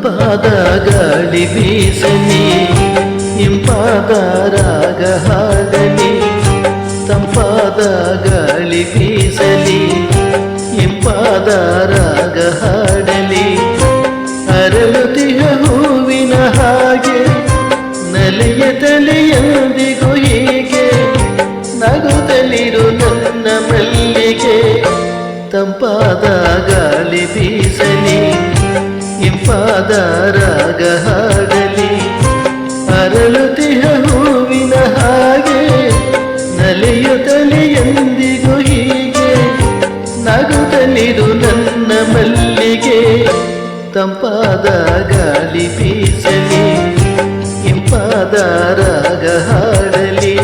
ತಂಪಾದ ಗಾಳಿ ಬೀಸಲಿ ಇಂಪಾದ ರಾಗ ಹಾಡಲಿ ತಂಪಾದ ಗಾಳಿ ಬೀಸಲಿ ಇಂಪಾದ ರಾಗ ಹಾಡಲಿ ಅರಳುತ್ತಿಯ ಹೂವಿನ ಹಾಗೆ ನಲಿಯ ತಲೆಯೊಂದಿಗೂ ಹೀಗೆ ನಗುತ್ತಲಿರು ನನ್ನ ಮಲ್ಲಿಗೆ ತಂಪಾದ ಗಾಳಿ ಬೀಸಲಿ ಇಂಪಾದ ರಾಗ ಹಾಡಲಿ ಅರಳುತ್ತಿಯ ಹೂವಿನ ಹಾಗೆ ನಲಿಯುತ್ತಲೇ ಎಂದಿಗೂ ಹೀಗೆ ನಗುತ್ತಲಿರು ನನ್ನ ಮಲ್ಲಿಗೆ ತಂಪಾದ ಗಾಳಿ ಬೀಸಲಿ ಇಂಪಾದ ರಾಗ ಹಾಡಲಿ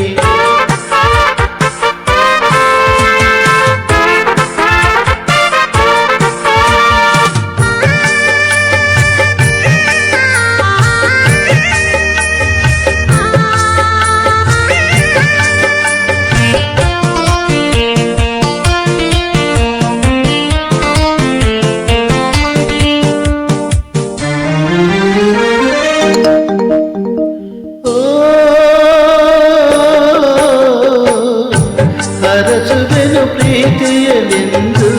ಹರಸುವೆನು ಪ್ರೀತಿಯಲೆಂದು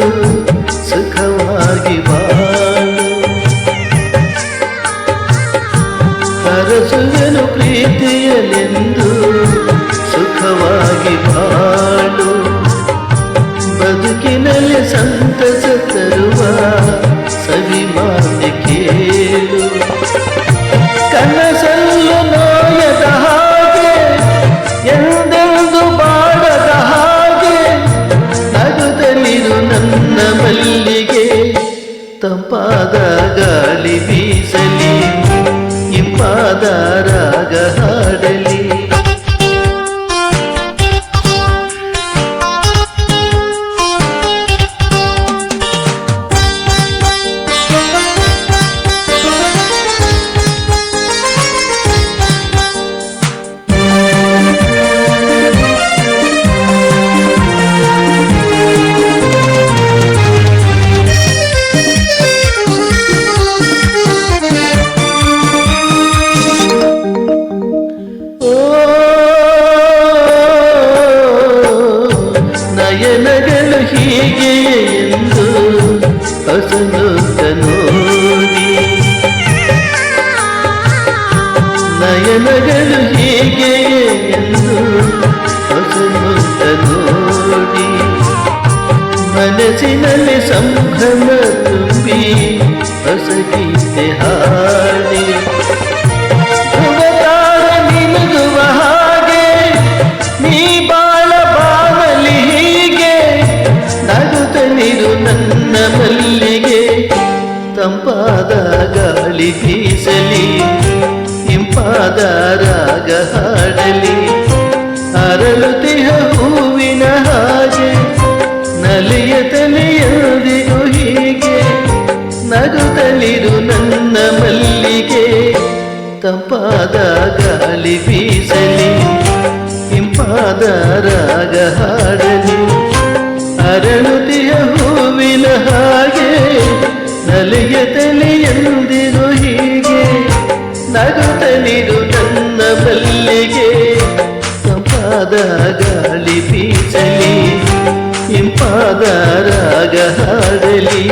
ಸುಖವಾಗಿ ಬಾಳು ಹರಸುವೆನು ಪ್ರೀತಿಯಲೆಂದು ಸುಖವಾಗಿ ಬಾಳು ಬದುಕಿನಲ್ಲಿ ಸಂತಸ ತರುವ ಸವಿ ಮಾತೆ ಕೇಳು ಕನಸಲ್ಲು ನೋಯದ ಹಾಗೆ ಎಂದೆಂದು ಬಾಡದ ಹಾಗೆ ನಗುತ್ತಲಿರು ನನ್ನ ಮಲ್ಲಿಗೆ ತಂಪಾದ ಗಾಳಿ ಬೀಸಲಿ ಇಂಪಾದ ರಾಗ ಹಾಡಲಿ ನಯನಗಳು ಹೀಗೆ ಎಂದು ಹೊಸನೊತ್ತ ನೋಡಿ ನಯನಗಳು ಹೀಗೆ ಎಂದು ಹೊಸನೊತ್ತ ನೋಡಿ ಮನಸ್ಸಿನಲ್ಲಿ ಸಂಭ್ರಮ ತುಂಬಿ ಹೊಸ ಗೀತೆ ಹಾಡಿ ನಿಲುಗುವ ಹಾಗೆ ನೀ ಬಾಳ ಬಾಳಲಿ ಹೀಗೆ ನಗುತ್ತಲಿರು ನನ್ನ ಮಲ್ಲಿಗೆ ತಂಪಾದ ಗಾಳಿ ಬೀಸಲಿ ಇಂಪಾದ ರಾಗ ಹಾಡಲಿ ಅರಳುತ್ತಿಯ ಹೂವಿನ ಹಾಗೆ ನಲಿಯ ತಲೆಯೊಂದಿಗೂ ಹೀಗೆ ನಗುತ್ತಲಿರು ನನ್ನ ಮಲ್ಲಿಗೆ ತಂಪಾದ ಗಾಳಿ ಬೀಸಲಿ ಇಂಪಾದ ರಾಗ ಹಾಡಲಿ ಅರಳುತ್ತಿಯ ಹೂವಿನ ಹಾಗೆ ನಲಿಯ ತಲೆಯೊಂದಿಗೂ ಹೀಗೆ ನಗುತ್ತಲಿರು ನನ್ನ ಮಲ್ಲಿಗೆ ತಂಪಾದ ಗಾಳಿ ಬೀಸಲಿ ಇಂಪಾದ ರಾಗ ಹಾಡಲಿ